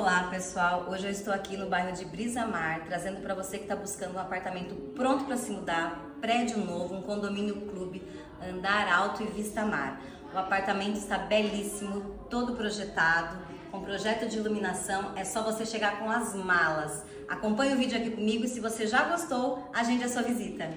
Olá pessoal, hoje eu estou aqui no bairro de Brisa Mar, trazendo para você que está buscando um apartamento pronto para se mudar, prédio novo, um condomínio clube, andar alto e vista mar. O apartamento está belíssimo, todo projetado, com projeto de iluminação, é só você chegar com as malas. Acompanhe o vídeo aqui comigo e se você já gostou, agende a sua visita.